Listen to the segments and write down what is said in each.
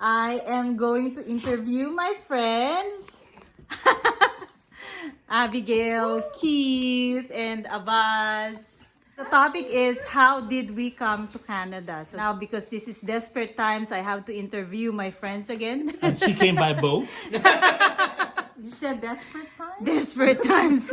I am going to interview my friends, Abigail, Keith, and Abbas. The topic is, how did we come to Canada? So now, because this is desperate times, I have to interview my friends again. And she came by boat. You said desperate times? Desperate times.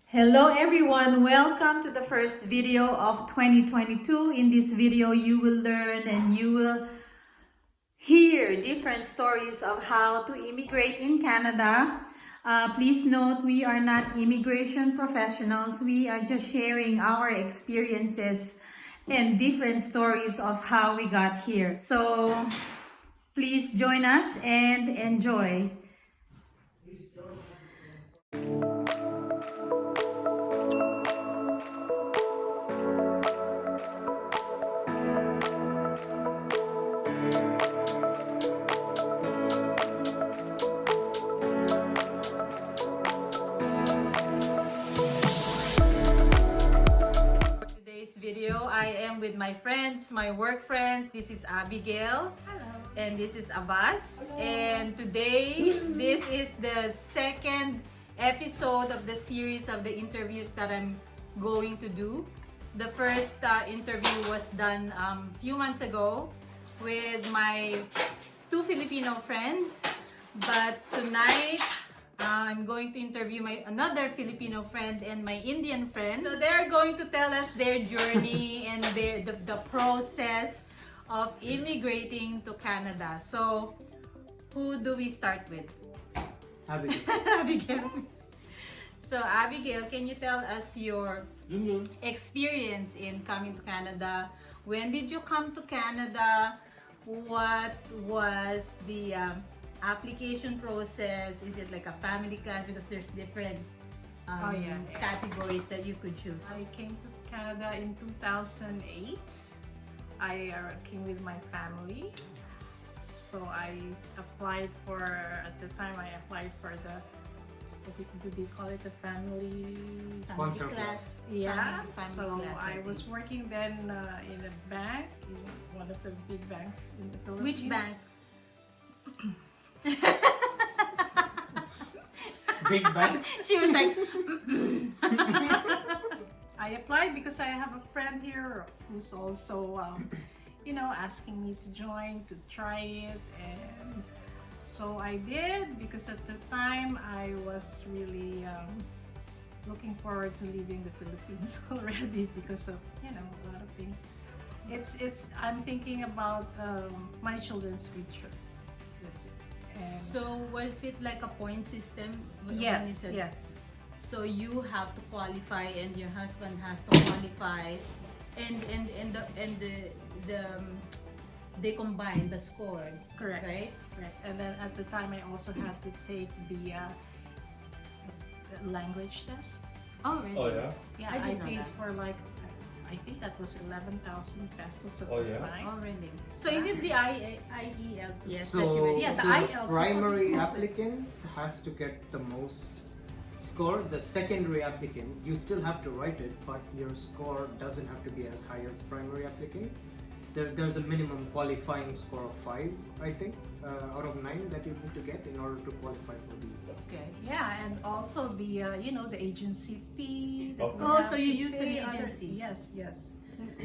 Hello everyone, welcome to the first video of 2022. In this video, you will learn and you will hear different stories of how to immigrate in Canada. Please note, we are not immigration professionals. We are just sharing our experiences and different stories of how we got here. So please join us and enjoy. I am with my friends, my work friends. This is Abigail. Hello. And this is Abbas. Hello. And today, this is the second episode of the series of the interviews that I'm going to do. The first interview was done a few months ago with my two Filipino friends. But tonight, I'm going to interview another Filipino friend and my Indian friend. So they're going to tell us their journey and the process of immigrating to Canada. So, who do we start with? Abigail. Abigail. So, Abigail, can you tell us your experience in coming to Canada? When did you come to Canada? What was the application process? Is it like a family class? Because there's different categories that you could choose. I came to Canada in 2008. I came with my family. So I applied for, at the time I applied for the, what do they call it, the family Sponsor class. Yeah, family so class, I was working then in a bank, in one of the big banks in the Philippines. Which bank? Big bang. She was like, I applied because I have a friend here who's also, asking me to join, to try it. And so I did, because at the time I was really looking forward to leaving the Philippines already because of, a lot of things. I'm thinking about my children's future. That's it. And so was it like a point system? yes, yes. So you have to qualify and your husband has to qualify, and they combine the score. Correct. Right? Correct. And then at the time I also had to take the language test. Oh, really? Oh yeah? Yeah, I I didn't know paid that. for I think that was 11,000 pesos at Oh, the yeah? time. Oh, really? So is it the IELTS that you So, were Yeah, the so IELTS is primary something- applicant has to get the most score. The secondary applicant, you still have to write it, but your score doesn't have to be as high as primary applicant. There's a minimum qualifying score of 5, I think, out of 9 that you need to get in order to qualify for the. Okay. Yeah, and also the the agency fee. that we Oh, have so you to use an pay other- agency? Yes, yes.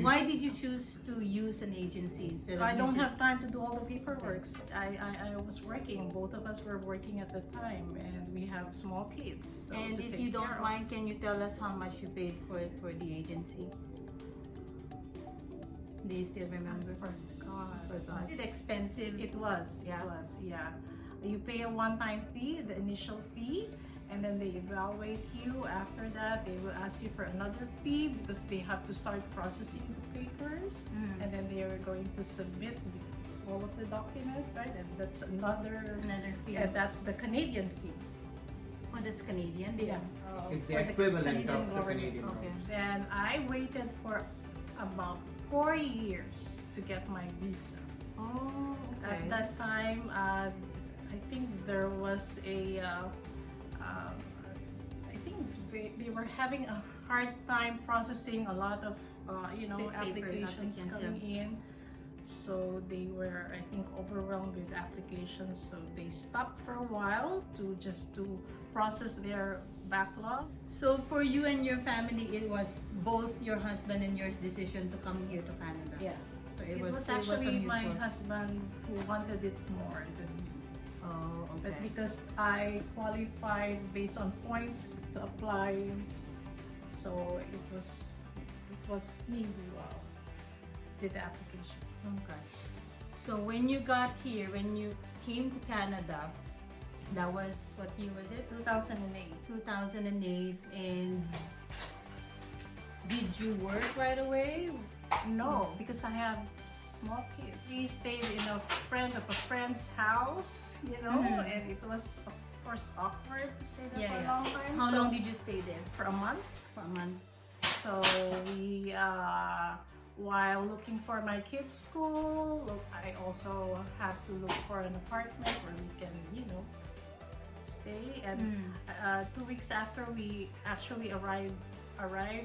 Why did you choose to use an agency instead of I don't you have time to do all the paperwork. I was working. Both of us were working at the time, and we have small kids. So And to if take you don't care of. mind, can you tell us how much you paid for the agency? Do you still remember? Forgot. Is it expensive? It was. Yeah. It was. Yeah. You pay a one-time fee, the initial fee, and then they evaluate you. After that, they will ask you for another fee because they have to start processing the papers, and then they are going to submit all of the documents, right? And that's another fee. And that's the Canadian fee. Oh, that's Canadian. Yeah. Is the For equivalent Canadian of the government. Canadian Okay. dollars. And I waited for about 4 years to get my visa. Oh, okay. At that time, I think there was a, I think they were having a hard time processing a lot of applications applicants, coming in. So they were, I think, overwhelmed with applications. So they stopped for a while to process their backlog. So for you and your family, it was both your husband and yours decision to come here to Canada. Yeah. So It was actually my husband who wanted it more than me. Oh, okay. But because I qualified based on points to apply, so it was me who did the application. Okay. So when you got here, when you came to Canada, that was, what year was it? 2008. 2008. And did you work right away? No, because I have small kids. We stayed in a friend of a friend's house, and it was, of course, awkward to stay there for a long time. How long did you stay there? For a month. For a month. So we, while looking for my kids' school, I also had to look for an apartment where we can, stay. And 2 weeks after we actually arrived,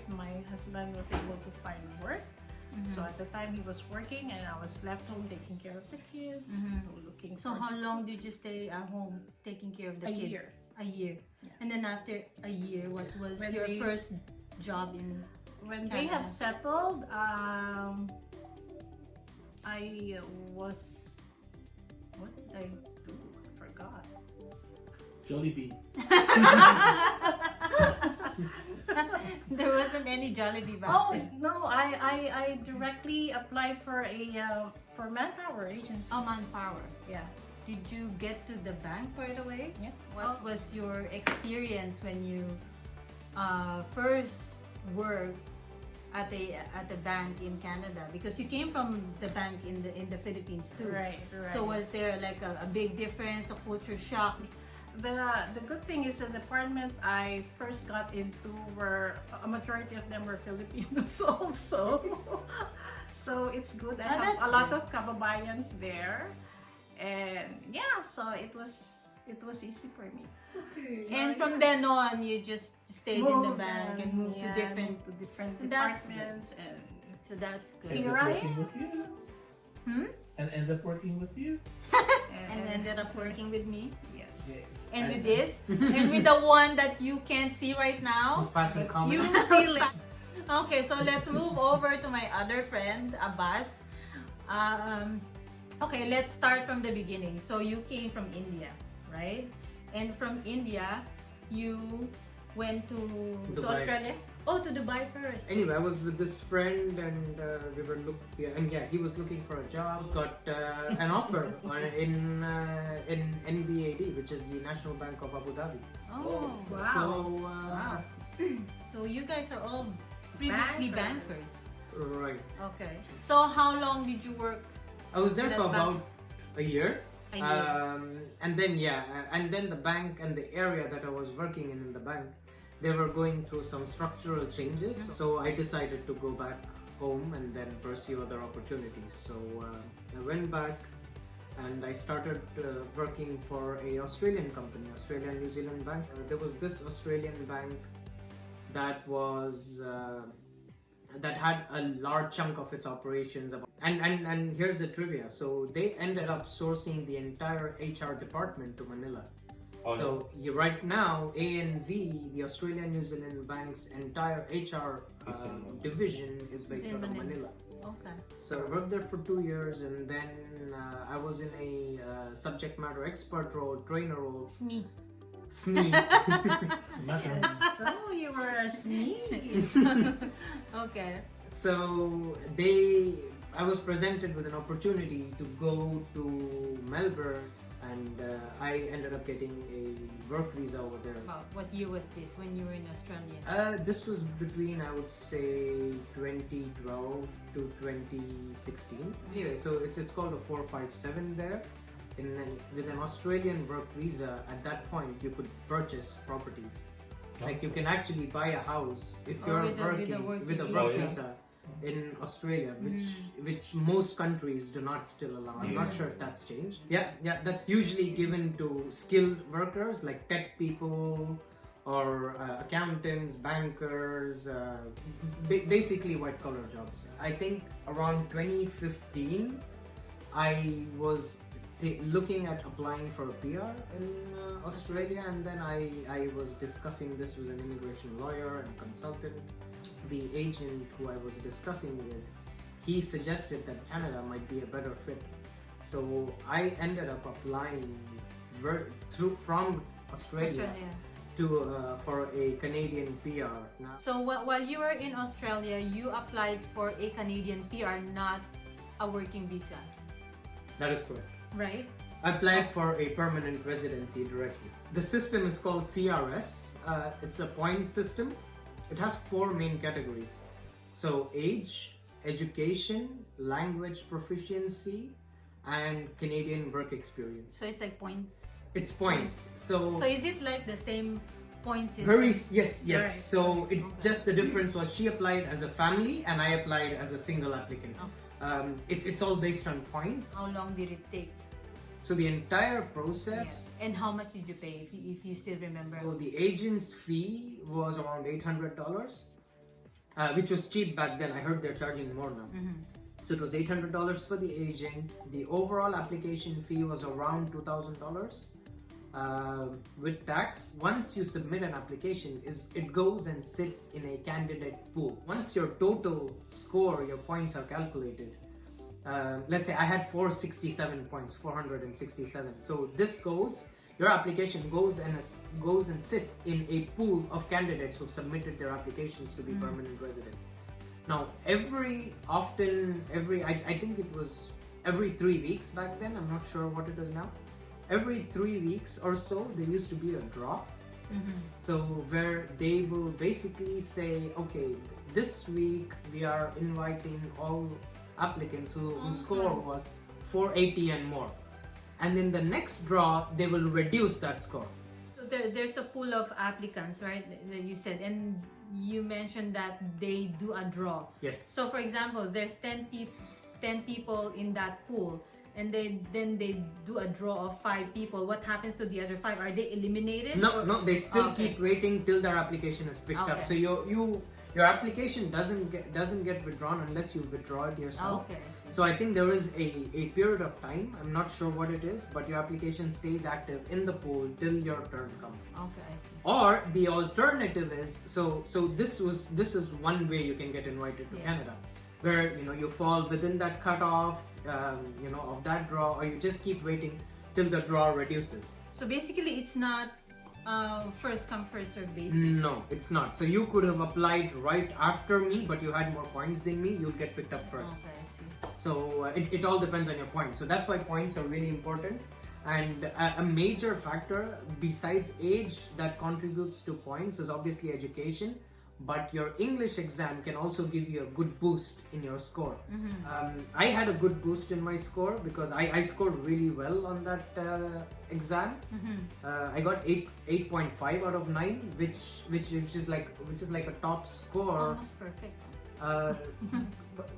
my husband was able to find work. So at the time he was working and I was left home taking care of the kids, looking So for how long did you stay at home taking care of the kids? year. A year. Yeah. And then after a year, what was When your they- first job in When they Canada? have settled, I was, what did I do? I forgot. Jollibee. There wasn't any Jollibee back Oh then. no! I directly applied for for manpower agency. Oh, Manpower. Yeah. Did you get to the bank right away? Yeah. What was your experience when you first worked at the bank in Canada? Because you came from the bank in the Philippines too. Right. So was there like a big difference, a culture shock? The good thing is the department I first got into were a majority of them were Filipinos also. So it's good. I have that's a lot good. of kababayans there, and yeah, so it was easy for me. And from then on, you just stayed in the Moved bank and moved to different. moved to different That's departments and So that's good. End Here up I working am. with you. And end up working with you. And ended up working with me. Yes. Yes. And with this. And with the one that you can't see right now. Who's passing You comments? see later. Okay, so let's move over to my other friend, Abbas. Okay, let's start from the beginning. So you came from India, right? And from India, you went to Dubai. Australia? Oh, to Dubai first. Anyway, I was with this friend and we were he was looking for a job. Got an offer in NBAD, which is the National Bank of Abu Dhabi. Oh, Wow. So wow. So you guys are all previously bankers. right, Okay. So how long did you work? I was there That for bank. about a year. A year. And then the bank and the area that I was working in the bank, they were going through some structural changes. So I decided to go back home and then pursue other opportunities. So I went back and I started working for a Australian company, Australian New Zealand Bank. There was this Australian bank that was that had a large chunk of its operations. And here's the trivia. So they ended up sourcing the entire HR department to Manila. So right now, ANZ, the Australian New Zealand Bank's entire HR division is based out of Manila. Okay. So I worked there for 2 years, and then I was in a subject matter expert role, trainer role. SME. SME. Yes. So you were a SME. Okay. So I was presented with an opportunity to go to Melbourne, and I ended up getting a work visa over there. Wow. What year was this when you were in Australia? This was between, I would say, 2012 to 2016. Anyway, so it's called a 457 there. With an Australian work visa, at that point you could purchase properties. Like you can actually buy a house if Oh, you're with a working work with a visa. work Oh, yeah. visa in Australia, which most countries do not still allow. I'm not Yeah. sure if that's changed. Yeah, that's usually given to skilled workers like tech people or accountants, bankers, basically white collar jobs. I think around 2015, I was looking at applying for a PR in Australia, and then I was discussing this with an immigration lawyer and consultant. The agent who I was discussing with, he suggested that Canada might be a better fit. So I ended up applying from Australia. To for a Canadian PR. So while you were in Australia, you applied for a Canadian PR, not a working visa. That is correct. Right? I applied for a permanent residency directly. The system is called CRS. It's a point system. It has 4 main categories. So age, education, language proficiency, and Canadian work experience. So it's like point. It's points. So is it like the same point system? Yes. Right. So it's just the difference was she applied as a family and I applied as a single applicant. It's all based on points. How long did it take? So the entire process. Yeah. And how much did you pay, if you still remember? So the agent's fee was around $800, which was cheap back then. I heard they're charging more now. So it was $800 for the agent. The overall application fee was around $2,000 with tax. Once you submit an application, it goes and sits in a candidate pool. Once your total score, your points are calculated, let's say I had 467 points, 467. So your application goes and sits in a pool of candidates who've submitted their applications to be permanent residents. Now, I think it was every 3 weeks back then. I'm not sure what it is now. Every 3 weeks or so, there used to be a draw. So where they will basically say, okay, this week we are inviting all applicants whose score was 480 and more. And in the next draw, they will reduce that score. So there's a pool of applicants, right, that you said, and you mentioned that they do a draw. Yes. So for example, there's 10 people in that pool, and then they do a draw of 5 people. What happens to the other 5? Are they eliminated? No, they still keep waiting till their application is picked up. So your application doesn't get withdrawn unless you withdraw it yourself. Okay. So I think there is a period of time, I'm not sure what it is, but your application stays active in the pool till your turn comes. Okay, I see. Or the alternative is, so this is one way you can get invited to Canada, where you fall within that cutoff, of that draw, or you just keep waiting till the draw reduces. So basically, it's not first come first served basis. No, it's not. So you could have applied right after me, but you had more points than me. You'll get picked up first. Okay, I see. So it all depends on your points. So that's why points are really important. And a major factor besides age that contributes to points is obviously education. But your English exam can also give you a good boost in your score. I had a good boost in my score because I scored really well on that exam. I got 8.5 out of 9, which is like a top score. Almost perfect.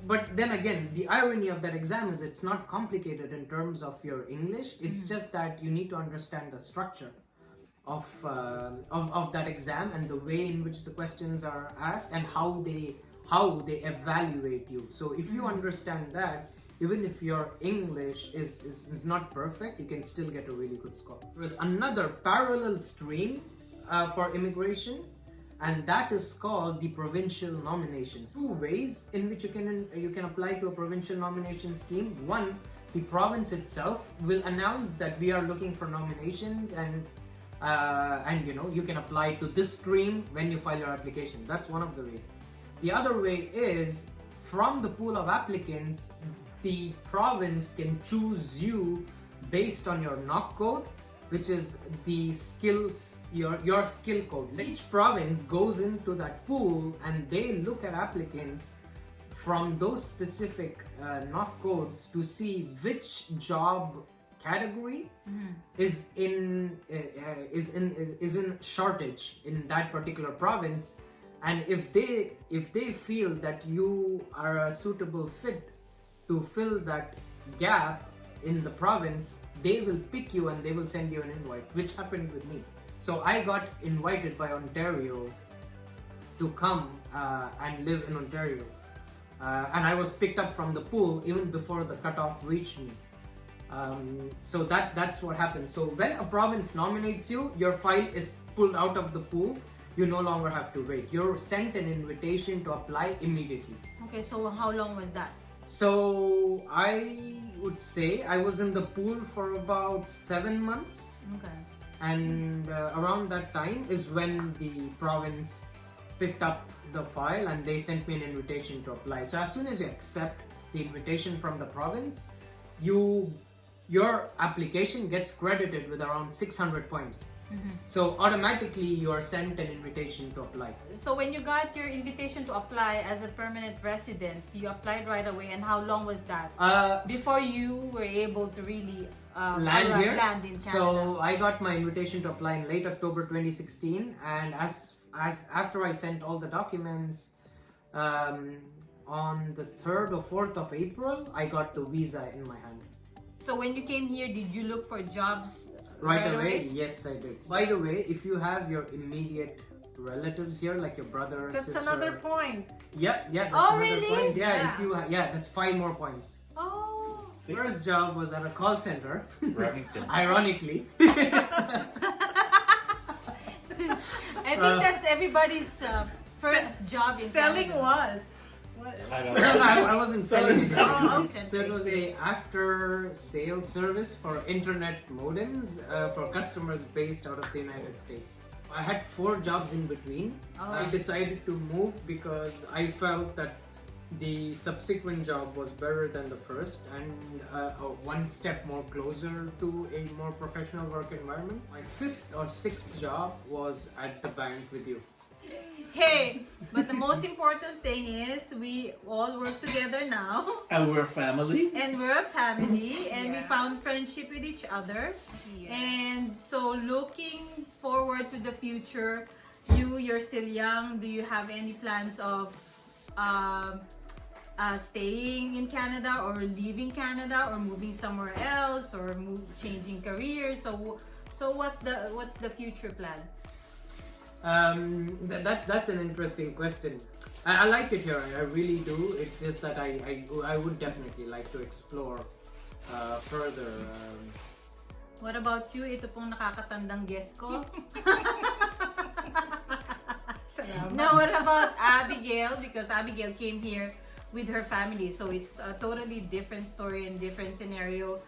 But then again, the irony of that exam is it's not complicated in terms of your English. It's just that you need to understand the structure of that exam and the way in which the questions are asked and how they evaluate you. So if you understand that, even if your English is not perfect, you can still get a really good score. There is another parallel stream for immigration, and that is called the Provincial Nomination. 2 ways in which you can apply to a provincial nomination scheme. One, the province itself will announce that we are looking for nominations, and you can apply to this stream when you file your application. That's one of the ways. The other way is, from the pool of applicants, the province can choose you based on your knock code, which is the skills, your skill code. Each province goes into that pool and they look at applicants from those specific knock codes to see which job category is in shortage in that particular province, and if they feel that you are a suitable fit to fill that gap in the province, they will pick you and they will send you an invite, which happened with me. So I got invited by Ontario to come and live in Ontario. And I was picked up from the pool even before the cutoff reached me. So that's what happens. So when a province nominates you, your file is pulled out of the pool. You no longer have to wait. You're sent an invitation to apply immediately. Okay, so how long was that? So I would say I was in the pool for about 7 months. Okay. And around that time is when the province picked up the file and they sent me an invitation to apply. So as soon as you accept the invitation from the province, your application gets credited with around 600 points. So automatically you are sent an invitation to apply. So when you got your invitation to apply as a permanent resident, you applied right away, and how long was that before you were able to really land here? Land in Canada? So I got my invitation to apply in late October 2016, and as after I sent all the documents, on the 3rd or 4th of April, I got the visa in my hand. So when you came here, did you look for jobs Right away? Yes, I did. By the way, if you have your immediate relatives here, like your brother, That's sister, another point. Yeah, that's Oh, another really? point. Yeah, Yeah. if you that's 5 more points. Oh. See? First job was at a call center. Remington. Ironically. I think that's everybody's first job in Selling Canada. what? I don't No, know. I wasn't selling it. Oh, So it was a after sales service for internet modems for customers based out of the United States. I had 4 jobs in between. Oh. I decided to move because I felt that the subsequent job was better than the first and one step more closer to a more professional work environment. My 5th or 6th job was at the bank with you. Hey, but the most important thing is we all work together now, And we're family. and we're a family, and we Yeah. found friendship with each other. Yeah. And so looking forward to the future, you're still young. Do you have any plans of staying in Canada or leaving Canada or moving somewhere else or changing careers? So what's the future plan? That's an interesting question. I like it here. I really do. It's just that I would definitely like to explore further. What about you? Ito pong nakakatandang guest ko. Salamat. Now, what about Abigail? Because Abigail came here with her family, so it's a totally different story and different scenario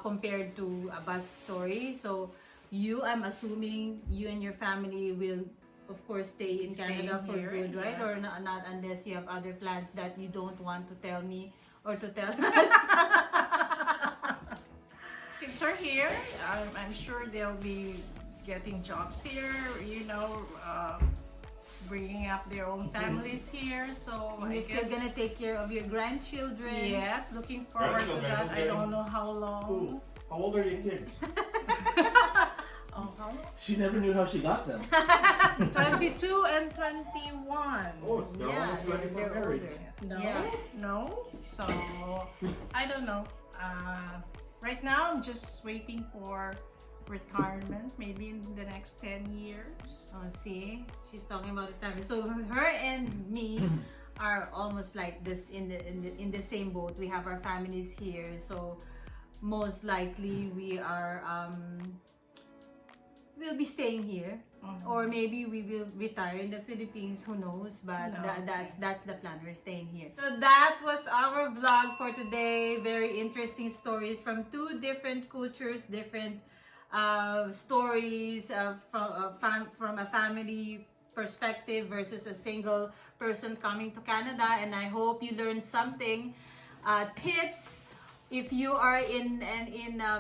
compared to Abbas' story. So I'm assuming you and your family will, of course, stay in Staying Canada for here, good, right? yeah. Or not unless you have other plans that you don't want to tell me or to tell us. Kids are here. I'm sure they'll be getting jobs here, bringing up their own families here. So And I you're still guess, gonna take care of your grandchildren. yes, looking forward to Grandchildren, that. who's I don't know how long. Ooh, how old are your kids? Oh, how long? She never knew how she got them. 22 and 21. Oh, they're Yeah, almost ready for they're marriage. older. No, Yeah. no. So I don't know. Right now, I'm just waiting for retirement, maybe in the next 10 years. Oh, see, she's talking about retirement. So her and me are almost like this in the same boat. We have our families here, so most likely we'll be staying here, or maybe we will retire in the Philippines. Who knows? But Who knows? that's the plan. We're staying here. So that was our vlog for today. Very interesting stories from 2 different cultures, different stories from a family perspective versus a single person coming to Canada. And I hope you learned something. Tips if you are in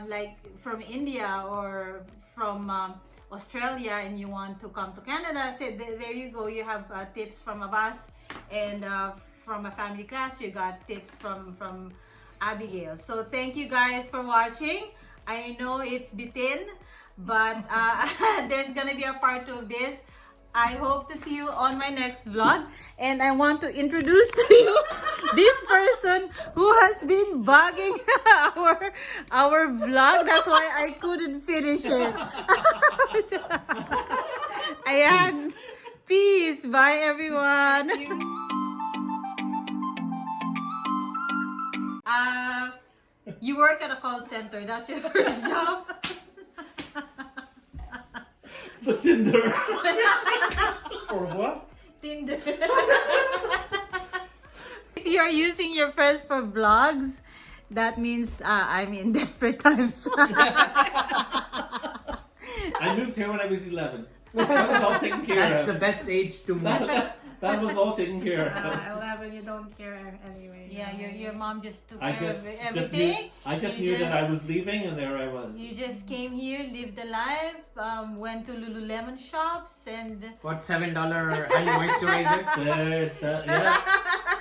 like from India or from Australia and you want to come to Canada. So there you go. You have tips from Abbas, and from a family class you got tips from Abigail. So thank you guys for watching. I know it's bitin, but there's gonna be a part 2 of this. I hope to see you on my next vlog. And I want to introduce to you this person who has been bugging our vlog. That's why I couldn't finish it. Ayan. Peace. Bye, everyone. You work at a call center. That's your first job. For Tinder. For what? Tinder. If you are using your friends for vlogs, that means I'm in desperate times. I moved here when I was 11. That was all taken care That's of. the best age to move. That was all taken care of. 11, you don't care anyway. Yeah, your mom just took I care just of knew, everything. knew that I was leaving, and there I was. You just came here, lived the life, went to Lululemon shops, and What, $7 honey moisturizer? There's, yeah.